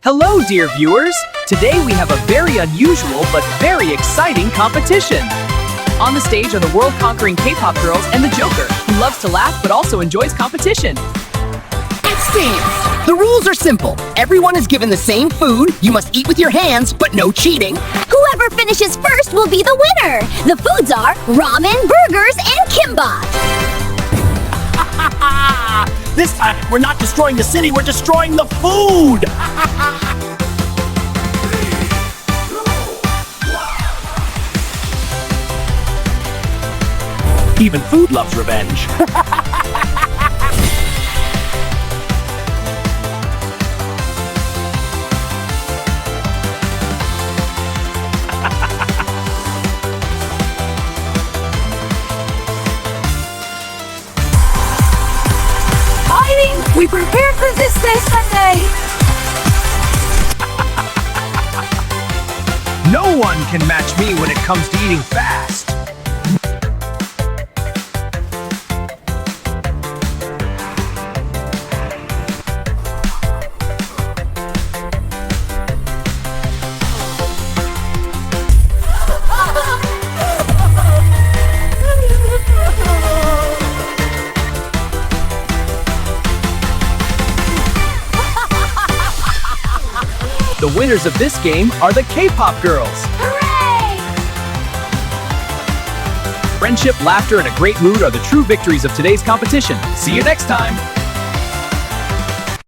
Hello, dear viewers! Today we have a very unusual but very exciting competition. On the stage are the world-conquering K-pop girls and the Joker, who loves to laugh but also enjoys competition. Let's dance! The rules are simple. Everyone is given the same food. You must eat with your hands, but no cheating. Whoever finishes first will be the winner. The foods are ramen, burgers, and kimbap. This time, we're not destroying the city, we're destroying the food! Even food loves revenge. We prepared for this day Sunday. No one can match me when it comes to eating fast. The winners of this game are the K-pop girls. Hooray! Friendship, laughter, and a great mood are the true victories of today's competition. See you next time!